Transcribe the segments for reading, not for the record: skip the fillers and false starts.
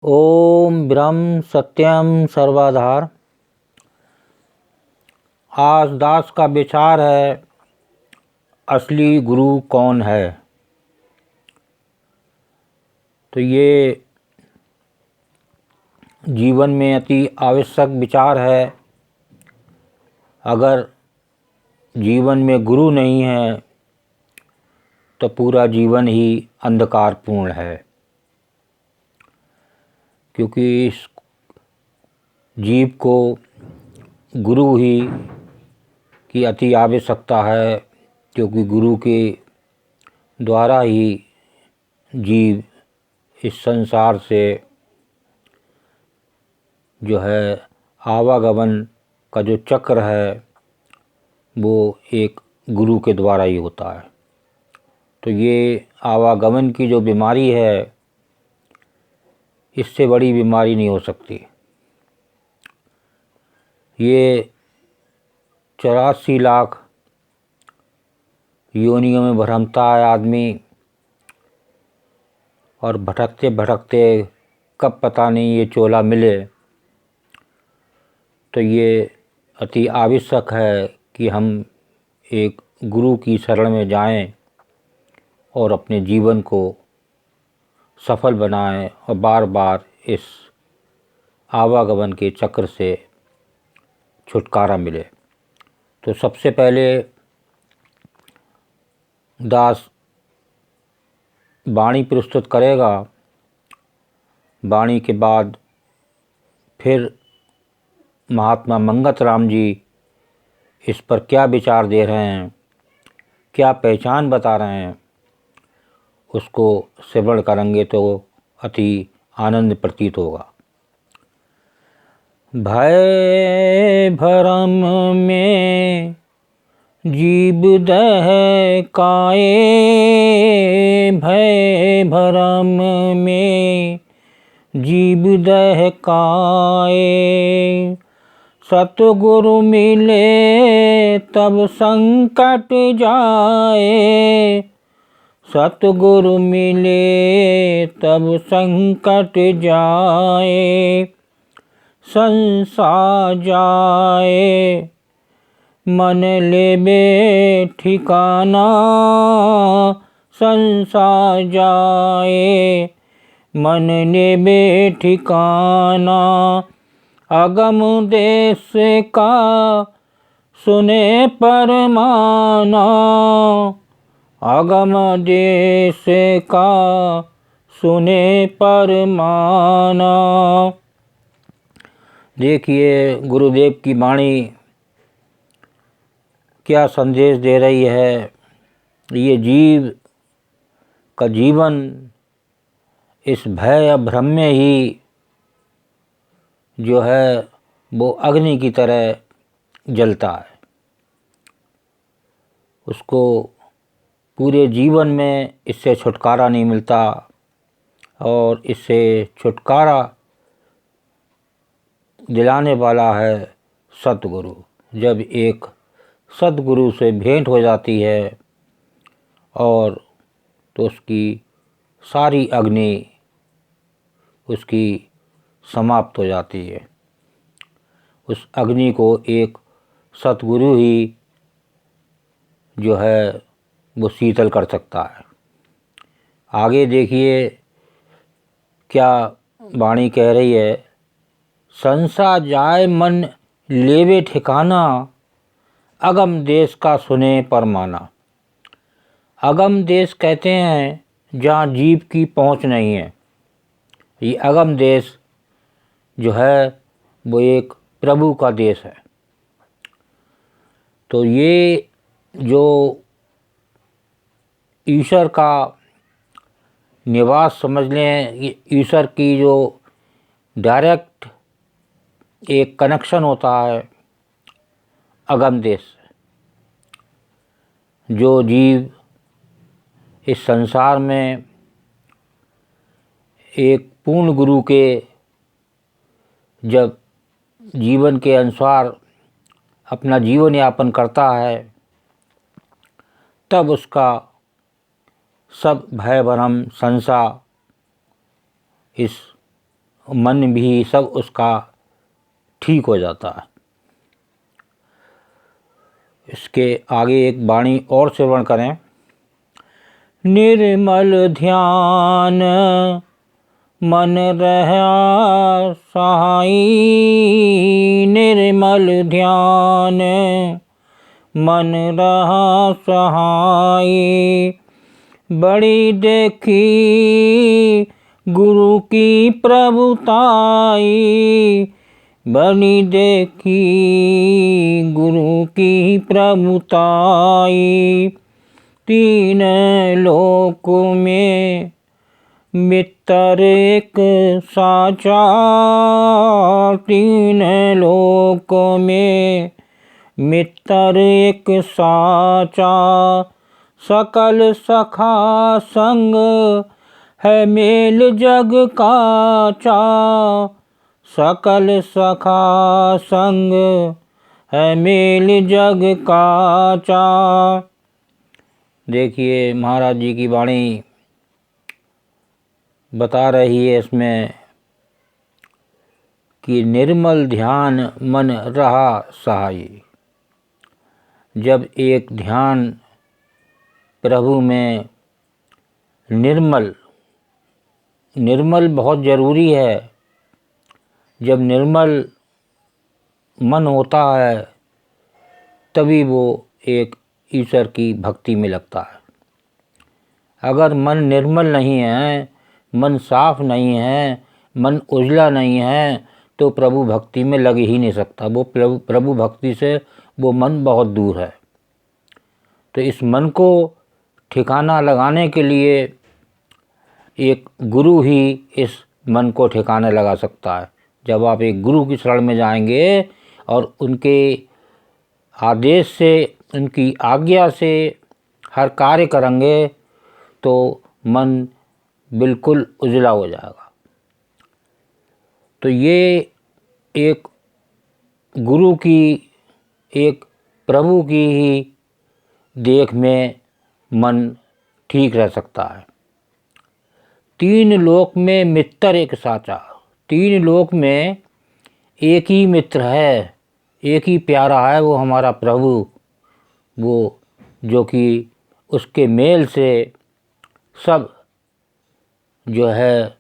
ओम ब्रह्म सत्यम सर्वाधार। आज दास का विचार है, असली गुरु कौन है। तो ये जीवन में अति आवश्यक विचार है। अगर जीवन में गुरु नहीं है तो पूरा जीवन ही अंधकारपूर्ण है, क्योंकि इस जीव को गुरु ही की अति आवश्यकता है, क्योंकि गुरु के द्वारा ही जीव इस संसार से जो है आवागमन का जो चक्र है वो एक गुरु के द्वारा ही होता है। तो ये आवागमन की जो बीमारी है, इससे बड़ी बीमारी नहीं हो सकती। ये 84 लाख योनियों में भ्रमता है आदमी, और भटकते भटकते कब पता नहीं ये चोला मिले। तो ये अति आवश्यक है कि हम एक गुरु की शरण में जाएं और अपने जीवन को सफल बनाएं और बार बार इस आवागमन के चक्र से छुटकारा मिले। तो सबसे पहले दास वाणी प्रस्तुत करेगा। वाणी के बाद फिर महात्मा मंगत राम जी इस पर क्या विचार दे रहे हैं, क्या पहचान बता रहे हैं, उसको श्रवण करेंगे तो अति आनंद प्रतीत होगा। भय भरम में जीव दहकाए, भय भरम में जीव दहकाए। सतगुरु मिले तब संकट जाए, सतगुरु मिले तब संकट जाए। संसार जाए मन लेबे ठिकाना, संसार जाए मन लेबे ठिकाना। अगम देश का सुने परमाना, अगम देश का सुने परमाना। देखिए गुरुदेव की वाणी क्या संदेश दे रही है। ये जीव का जीवन इस भय या भ्रम में ही जो है वो अग्नि की तरह जलता है। उसको पूरे जीवन में इससे छुटकारा नहीं मिलता, और इससे छुटकारा दिलाने वाला है सतगुरु। जब एक सतगुरु से भेंट हो जाती है और तो उसकी सारी अग्नि उसकी समाप्त हो जाती है। उस अग्नि को एक सतगुरु ही जो है वो शीतल कर सकता है। आगे देखिए क्या वाणी कह रही है। संसा जाए मन लेवे ठिकाना, अगम देश का सुने परमाना। अगम देश कहते हैं जहाँ जीव की पहुँच नहीं है। ये अगम देश जो है वो एक प्रभु का देश है। तो ये जो ईश्वर का निवास समझ लें, ये ईश्वर की जो डायरेक्ट एक कनेक्शन होता है अगम देश से। जो जीव इस संसार में एक पूर्ण गुरु के जब जीवन के अनुसार अपना जीवन यापन करता है, तब उसका सब भय भरम संशय इस मन भी सब उसका ठीक हो जाता है। इसके आगे एक वाणी और श्रवण करें। निर्मल ध्यान मन रहा सहाई, निर्मल ध्यान मन रहा सहाई, बड़ी देखी गुरु की प्रभुताई, बड़ी देखी गुरु की प्रभुताई, तीन लोक में मित्र एक साचा, तीन लोक में मित्र एक साचा, सकल सखा संग है मेल जग काचा, सकल सखा संग है मेल जग काचा। देखिए महाराज जी की वाणी बता रही है इसमें कि निर्मल ध्यान मन रहा सहाई। जब एक ध्यान प्रभु में निर्मल बहुत ज़रूरी है। जब निर्मल मन होता है तभी वो एक ईश्वर की भक्ति में लगता है। अगर मन निर्मल नहीं है, मन साफ नहीं है, मन उजला नहीं है तो प्रभु भक्ति में लग ही नहीं सकता। वो प्रभु भक्ति से वो मन बहुत दूर है। तो इस मन को ठिकाना लगाने के लिए एक गुरु ही इस मन को ठिकाने लगा सकता है। जब आप एक गुरु की शरण में जाएंगे और उनके आदेश से, उनकी आज्ञा से हर कार्य करेंगे तो मन बिल्कुल उजला हो जाएगा। तो ये एक गुरु की, एक प्रभु की ही देख में मन ठीक रह सकता है। तीन लोक में मित्र एक साचा, तीन लोक में एक ही मित्र है, एक ही प्यारा है, वो हमारा प्रभु, वो जो कि उसके मेल से सब जो है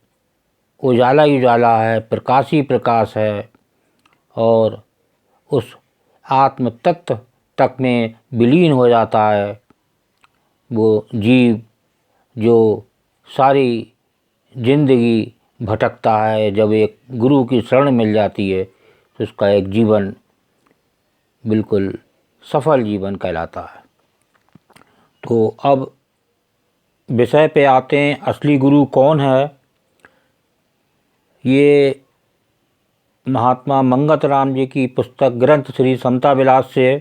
उजाला ही उजाला है, प्रकाश ही प्रकाश है और उस आत्म तत्व तक में विलीन हो जाता है। वो जीव जो सारी जिंदगी भटकता है, जब एक गुरु की शरण मिल जाती है तो उसका एक जीवन बिल्कुल सफल जीवन कहलाता है। तो अब विषय पे आते हैं, असली गुरु कौन है। ये महात्मा मंगत राम जी की पुस्तक ग्रंथ श्री समता विलास से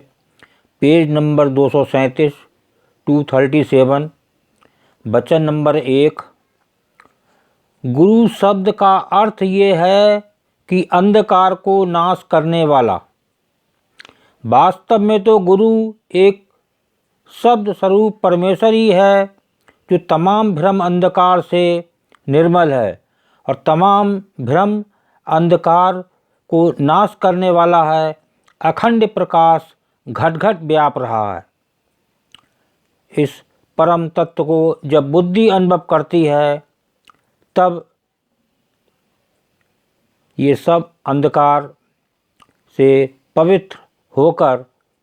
पेज नंबर 237 237 वचन नंबर 1। गुरु शब्द का अर्थ ये है कि अंधकार को नाश करने वाला। वास्तव में तो गुरु एक शब्द स्वरूप परमेश्वर ही है जो तमाम भ्रम अंधकार से निर्मल है और तमाम भ्रम अंधकार को नाश करने वाला है। अखंड प्रकाश घट घट व्याप रहा है। इस परम तत्व को जब बुद्धि अनुभव करती है तब ये सब अंधकार से पवित्र होकर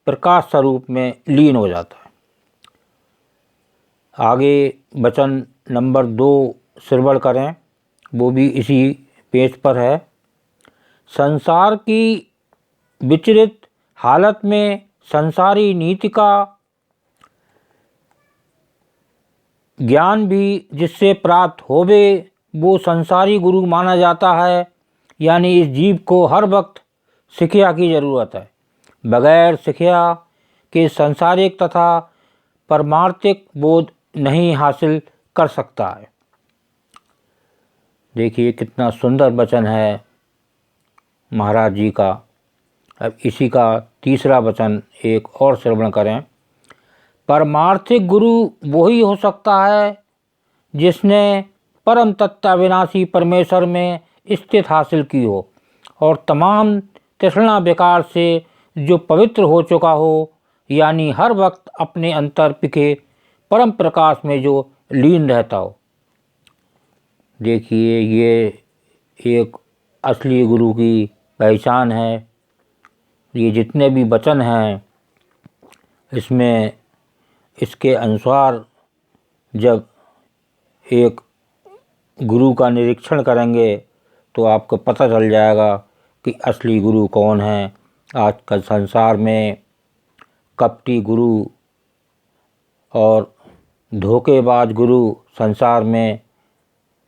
प्रकाश स्वरूप में लीन हो जाता है। आगे वचन नंबर 2 श्रवण करें, वो भी इसी पेज पर है। संसार की विचरित हालत में संसारी नीति का ज्ञान भी जिससे प्राप्त होवे वो संसारी गुरु माना जाता है। यानी इस जीव को हर वक्त शिक्षा की ज़रूरत है। बगैर शिक्षा के सांसारिक तथा परमार्थिक बोध नहीं हासिल कर सकता है। देखिए कितना सुंदर वचन है महाराज जी का। अब इसी का तीसरा वचन एक और श्रवण करें। परमार्थिक गुरु वही हो सकता है जिसने परम तत्व विनाशी परमेश्वर में स्थिति हासिल की हो और तमाम तृष्णा विकार से जो पवित्र हो चुका हो, यानी हर वक्त अपने अंतर पिके परम प्रकाश में जो लीन रहता हो। देखिए, ये एक असली गुरु की पहचान है। ये जितने भी वचन हैं इसमें इसके अनुसार जब एक गुरु का निरीक्षण करेंगे तो आपको पता चल जाएगा कि असली गुरु कौन है। आजकल संसार में कपटी गुरु और धोखेबाज गुरु संसार में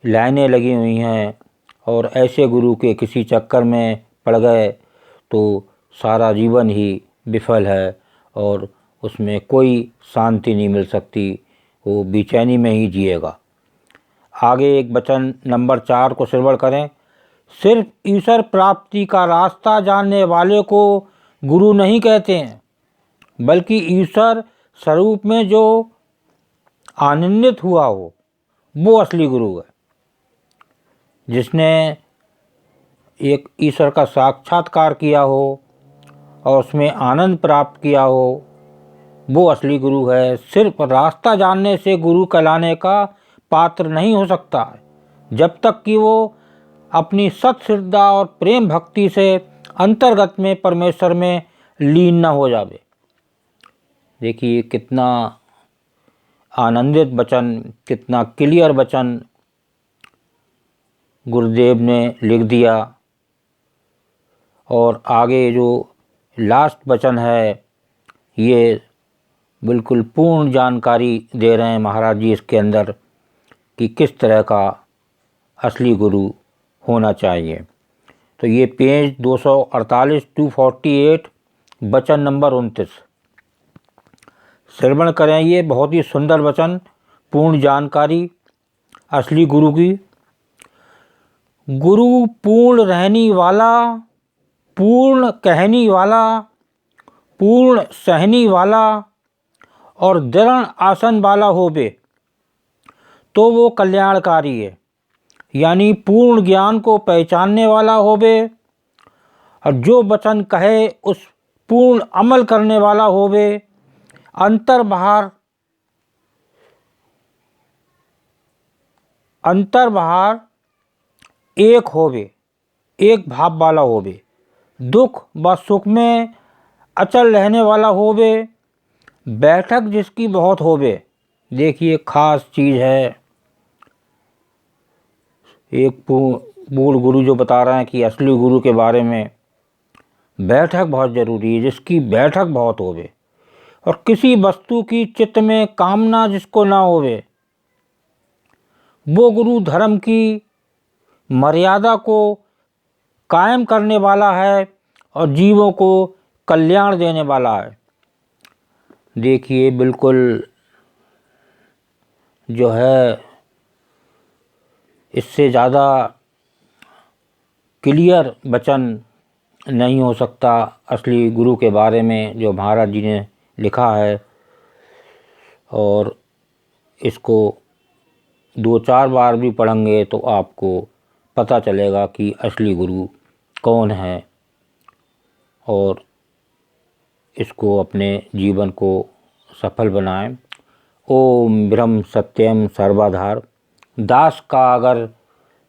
लाइनें लगी हुई हैं और ऐसे गुरु के किसी चक्कर में पड़ गए तो सारा जीवन ही विफल है और उसमें कोई शांति नहीं मिल सकती, वो बेचैनी में ही जिएगा। आगे एक वचन नंबर 4 को श्रवण करें। सिर्फ ईश्वर प्राप्ति का रास्ता जानने वाले को गुरु नहीं कहते हैं, बल्कि ईश्वर स्वरूप में जो आनंदित हुआ हो वो असली गुरु है। जिसने एक ईश्वर का साक्षात्कार किया हो और उसमें आनंद प्राप्त किया हो वो असली गुरु है। सिर्फ रास्ता जानने से गुरु कहलाने का पात्र नहीं हो सकता जब तक कि वो अपनी सत श्रद्धा और प्रेम भक्ति से अंतर्गत में परमेश्वर में लीन न हो जावे। देखिए कितना आनंदित वचन, कितना क्लियर वचन गुरुदेव ने लिख दिया। और आगे जो लास्ट वचन है ये बिल्कुल पूर्ण जानकारी दे रहे हैं महाराज जी इसके अंदर कि किस तरह का असली गुरु होना चाहिए। तो ये पेज 248 248 वचन नंबर 29 श्रवण करें। ये बहुत ही सुंदर वचन, पूर्ण जानकारी असली गुरु की। गुरु पूर्ण रहनी वाला, पूर्ण कहनी वाला, पूर्ण सहनी वाला और दृढ़ आसन वाला होवे तो वो कल्याणकारी है। यानी पूर्ण ज्ञान को पहचानने वाला होवे और जो वचन कहे उस पूर्ण अमल करने वाला होवे, अंतर बाहर एक होवे, एक भाव वाला होवे, दुख व सुख में अचल रहने वाला होवे, बैठक जिसकी बहुत होवे। देखिए खास चीज़ है, एक पूर्ण गुरु जो बता रहे हैं कि असली गुरु के बारे में बैठक बहुत ज़रूरी है, जिसकी बैठक बहुत होवे और किसी वस्तु की चित्त में कामना जिसको ना होवे, वो गुरु धर्म की मर्यादा को कायम करने वाला है और जीवों को कल्याण देने वाला है। देखिए बिल्कुल जो है इससे ज़्यादा क्लियर वचन नहीं हो सकता असली गुरु के बारे में जो महाराज जी ने लिखा है। और इसको 2-4 बार भी पढ़ेंगे तो आपको पता चलेगा कि असली गुरु कौन है और इसको अपने जीवन को सफल बनाएं। ओम ब्रह्म सत्यम सर्वाधार। दास का अगर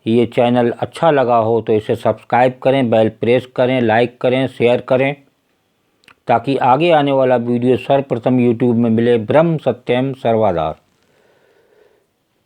ये चैनल अच्छा लगा हो तो इसे सब्सक्राइब करें, बेल प्रेस करें, लाइक करें, शेयर करें ताकि आगे आने वाला वीडियो सर्वप्रथम यूट्यूब में मिले। ब्रह्म सत्यम सर्वाधार।